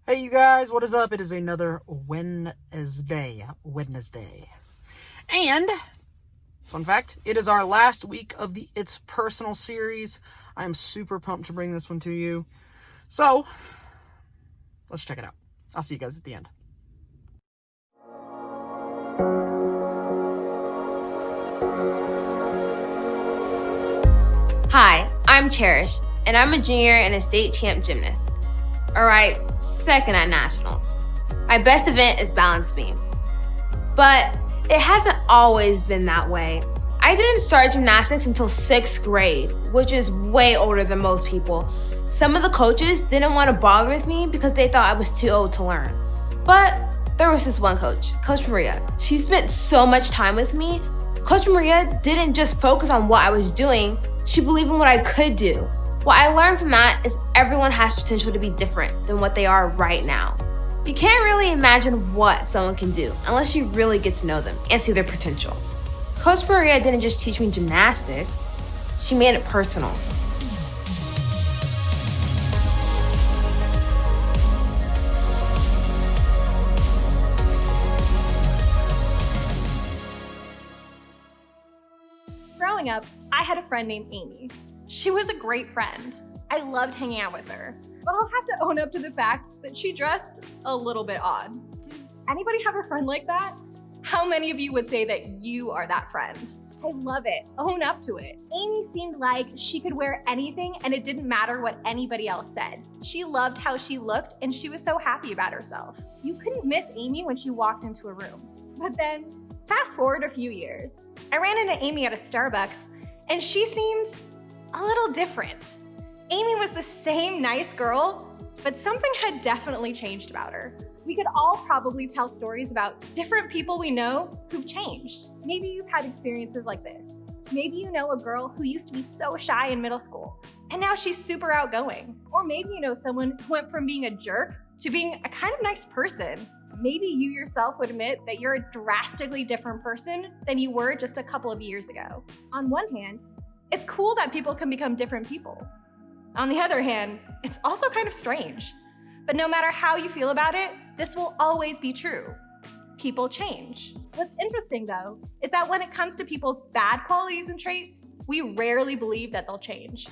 Hey you guys, what is up? It is another Wednesday. And, fun fact, it is our last week of the It's Personal series. I am super pumped to bring this one to you. So, let's check it out. I'll see you guys at the end. Hi, I'm Cherish, and I'm a junior and a state champ gymnast. Alright, second at nationals. My best event is balance beam. But it hasn't always been that way. I didn't start gymnastics until 6th grade, which is way older than most people. Some of the coaches didn't want to bother with me because they thought I was too old to learn. But there was this one coach, Coach Maria. She spent so much time with me. Coach Maria didn't just focus on what I was doing, she believed in what I could do. What I learned from that is everyone has potential to be different than what they are right now. You can't really imagine what someone can do unless you really get to know them and see their potential. Coach Maria didn't just teach me gymnastics, she made it personal. Growing up, I had a friend named Amy. She was a great friend. I loved hanging out with her. But I'll have to own up to the fact that she dressed a little bit odd. Does anybody have a friend like that? How many of you would say that you are that friend? I love it. Own up to it. Amy seemed like she could wear anything and it didn't matter what anybody else said. She loved how she looked and she was so happy about herself. You couldn't miss Amy when she walked into a room. But then, fast forward a few years. I ran into Amy at a Starbucks and she seemed a little different. Amy was the same nice girl, but something had definitely changed about her. We could all probably tell stories about different people we know who've changed. Maybe you've had experiences like this. Maybe you know a girl who used to be so shy in middle school, and now she's super outgoing. Or maybe you know someone who went from being a jerk to being a kind of nice person. Maybe you yourself would admit that you're a drastically different person than you were just a couple of years ago. On one hand, it's cool that people can become different people. On the other hand, it's also kind of strange. But no matter how you feel about it, this will always be true. People change. What's interesting though, is that when it comes to people's bad qualities and traits, we rarely believe that they'll change.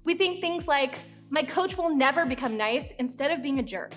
We think things like, my coach will never become nice instead of being a jerk.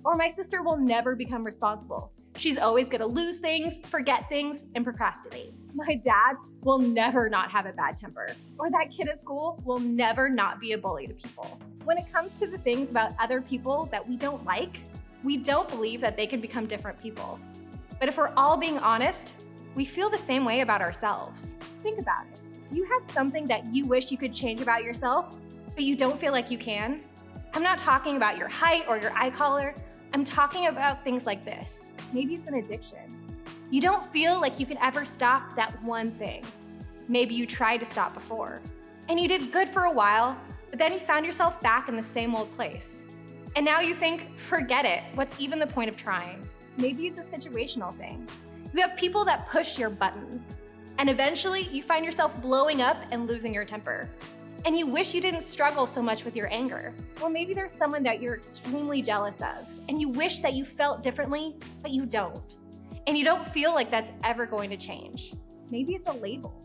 Or my sister will never become responsible. She's always gonna lose things, forget things, and procrastinate. My dad will never not have a bad temper. Or that kid at school will never not be a bully to people. When it comes to the things about other people that we don't like, we don't believe that they can become different people. But if we're all being honest, we feel the same way about ourselves. Think about it. Do you have something that you wish you could change about yourself, but you don't feel like you can? I'm not talking about your height or your eye color. I'm talking about things like this. Maybe it's an addiction. You don't feel like you can ever stop that one thing. Maybe you tried to stop before, and you did good for a while, but then you found yourself back in the same old place. And now you think, forget it, what's even the point of trying? Maybe it's a situational thing. You have people that push your buttons, and eventually you find yourself blowing up and losing your temper. And you wish you didn't struggle so much with your anger. Or maybe there's someone that you're extremely jealous of, and you wish that you felt differently, but you don't. And you don't feel like that's ever going to change. Maybe it's a label.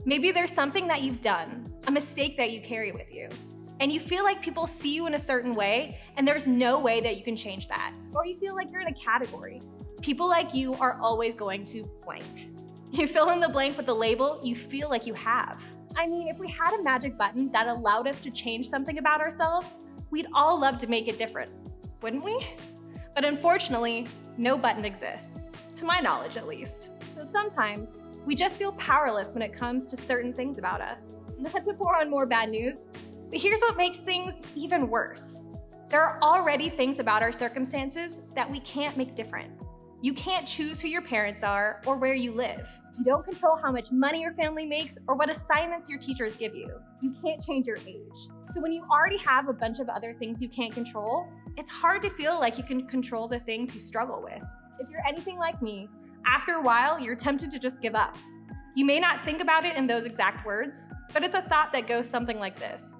Maybe there's something that you've done, a mistake that you carry with you, and you feel like people see you in a certain way, and there's no way that you can change that. Or you feel like you're in a category. People like you are always going to blank. You fill in the blank with the label you feel like you have. I mean, if we had a magic button that allowed us to change something about ourselves, we'd all love to make it different, wouldn't we? But unfortunately, no button exists, to my knowledge at least. So sometimes, we just feel powerless when it comes to certain things about us. Not to pour on more bad news, but here's what makes things even worse. There are already things about our circumstances that we can't make different. You can't choose who your parents are or where you live. You don't control how much money your family makes or what assignments your teachers give you. You can't change your age. So when you already have a bunch of other things you can't control, it's hard to feel like you can control the things you struggle with. If you're anything like me, after a while, you're tempted to just give up. You may not think about it in those exact words, but it's a thought that goes something like this.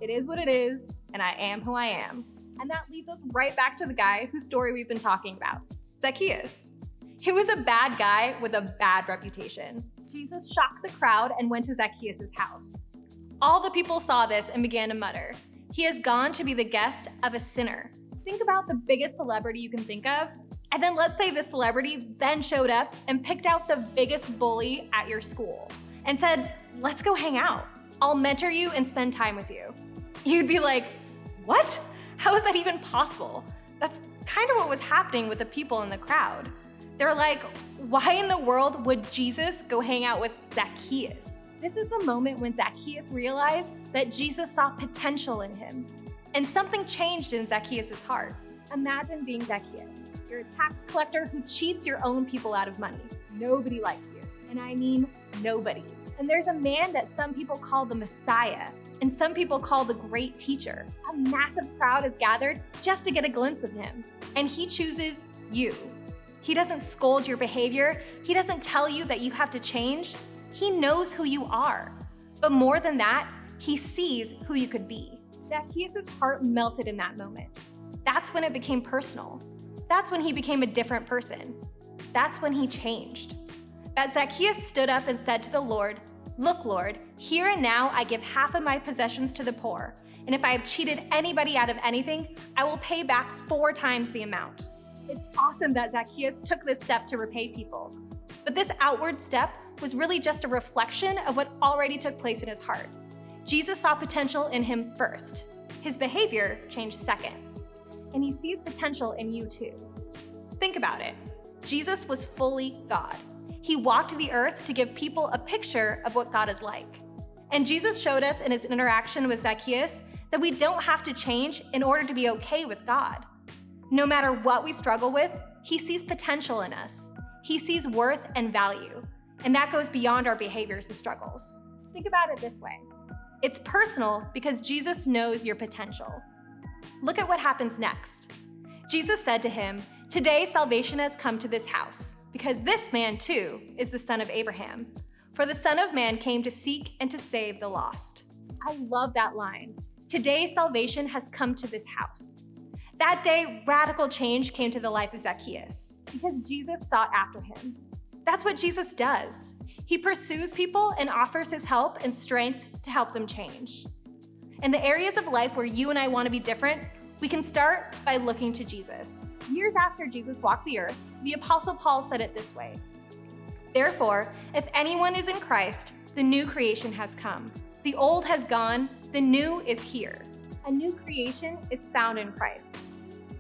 It is what it is, and I am who I am. And that leads us right back to the guy whose story we've been talking about, Zacchaeus. He was a bad guy with a bad reputation. Jesus shocked the crowd and went to Zacchaeus' house. All the people saw this and began to mutter, "He has gone to be the guest of a sinner." Think about the biggest celebrity you can think of, and then let's say this celebrity then showed up and picked out the biggest bully at your school and said, "Let's go hang out. I'll mentor you and spend time with you." You'd be like, "What? How is that even possible?" That's kind of what was happening with the people in the crowd. They're like, why in the world would Jesus go hang out with Zacchaeus? This is the moment when Zacchaeus realized that Jesus saw potential in him. And something changed in Zacchaeus' heart. Imagine being Zacchaeus. You're a tax collector who cheats your own people out of money. Nobody likes you. And I mean nobody. And there's a man that some people call the Messiah, and some people call the great teacher. A massive crowd is gathered just to get a glimpse of him. And he chooses you. He doesn't scold your behavior. He doesn't tell you that you have to change. He knows who you are. But more than that, he sees who you could be. Zacchaeus' heart melted in that moment. That's when it became personal. That's when he became a different person. That's when he changed. That Zacchaeus stood up and said to the Lord, "Look, Lord, here and now I give half of my possessions to the poor. And if I have cheated anybody out of anything, I will pay back 4 times the amount." It's awesome that Zacchaeus took this step to repay people. But this outward step was really just a reflection of what already took place in his heart. Jesus saw potential in him first. His behavior changed second. And he sees potential in you too. Think about it. Jesus was fully God. He walked the earth to give people a picture of what God is like. And Jesus showed us in his interaction with Zacchaeus that we don't have to change in order to be okay with God. No matter what we struggle with, he sees potential in us. He sees worth and value. And that goes beyond our behaviors and struggles. Think about it this way. It's personal because Jesus knows your potential. Look at what happens next. Jesus said to him, "Today salvation has come to this house, because this man too is the son of Abraham. For the Son of Man came to seek and to save the lost." I love that line. Today salvation has come to this house. That day, radical change came to the life of Zacchaeus because Jesus sought after him. That's what Jesus does. He pursues people and offers his help and strength to help them change. In the areas of life where you and I want to be different, we can start by looking to Jesus. Years after Jesus walked the earth, the Apostle Paul said it this way, "Therefore, if anyone is in Christ, the new creation has come. The old has gone, the new is here." A new creation is found in Christ.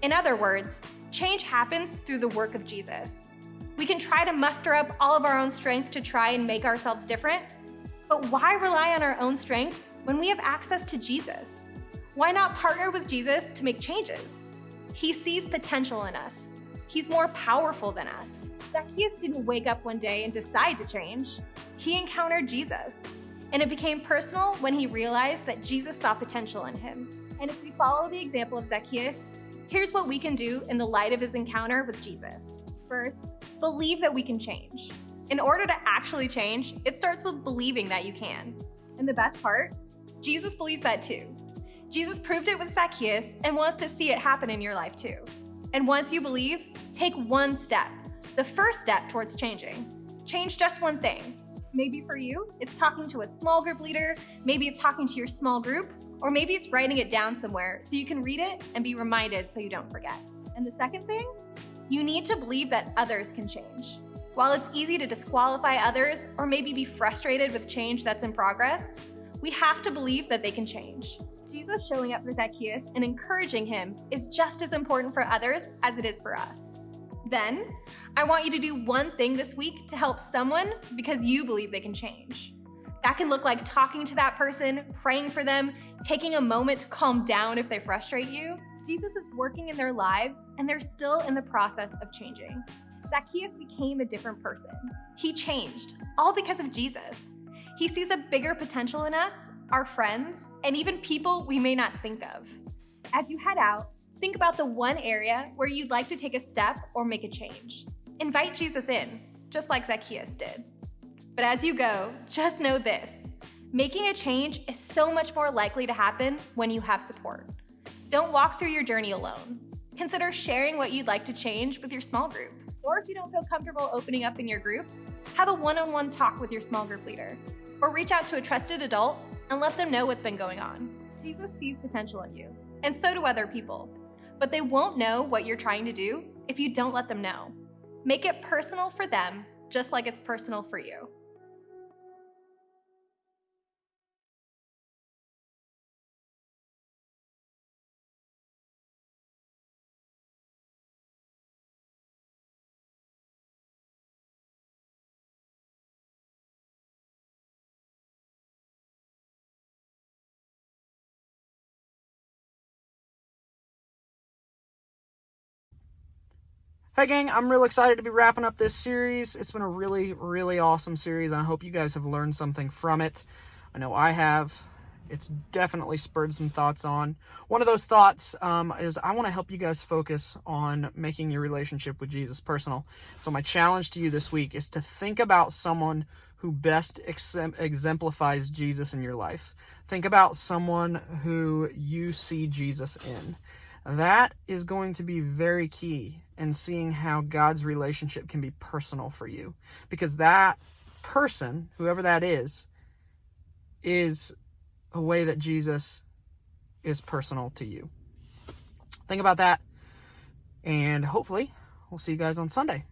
In other words, change happens through the work of Jesus. We can try to muster up all of our own strength to try and make ourselves different, but why rely on our own strength when we have access to Jesus? Why not partner with Jesus to make changes? He sees potential in us. He's more powerful than us. Zacchaeus didn't wake up one day and decide to change. He encountered Jesus. And it became personal when he realized that Jesus saw potential in him. And if we follow the example of Zacchaeus, here's what we can do in the light of his encounter with Jesus. First, believe that we can change. In order to actually change, it starts with believing that you can. And the best part, Jesus believes that too. Jesus proved it with Zacchaeus and wants to see it happen in your life too. And once you believe, take one step, the first step towards changing. Change just one thing. Maybe for you, it's talking to a small group leader, maybe it's talking to your small group, or maybe it's writing it down somewhere so you can read it and be reminded so you don't forget. And the second thing, you need to believe that others can change. While it's easy to disqualify others or maybe be frustrated with change that's in progress, we have to believe that they can change. Jesus showing up for Zacchaeus and encouraging him is just as important for others as it is for us. Then, I want you to do one thing this week to help someone because you believe they can change. That can look like talking to that person, praying for them, taking a moment to calm down if they frustrate you. Jesus is working in their lives and they're still in the process of changing. Zacchaeus became a different person. He changed, all because of Jesus. He sees a bigger potential in us, our friends, and even people we may not think of. As you head out, think about the one area where you'd like to take a step or make a change. Invite Jesus in, just like Zacchaeus did. But as you go, just know this: making a change is so much more likely to happen when you have support. Don't walk through your journey alone. Consider sharing what you'd like to change with your small group. Or if you don't feel comfortable opening up in your group, have a one-on-one talk with your small group leader. Or reach out to a trusted adult and let them know what's been going on. Jesus sees potential in you, and so do other people. But they won't know what you're trying to do if you don't let them know. Make it personal for them, just like it's personal for you. Hey gang, I'm real excited to be wrapping up this series. It's been a really, really awesome series, and I hope you guys have learned something from it. I know I have. It's definitely spurred some thoughts on. One of those thoughts is I want to help you guys focus on making your relationship with Jesus personal. So my challenge to you this week is to think about someone who best exemplifies Jesus in your life. Think about someone who you see Jesus in. That is going to be very key in seeing how God's relationship can be personal for you. Because that person, whoever that is a way that Jesus is personal to you. Think about that, and hopefully we'll see you guys on Sunday.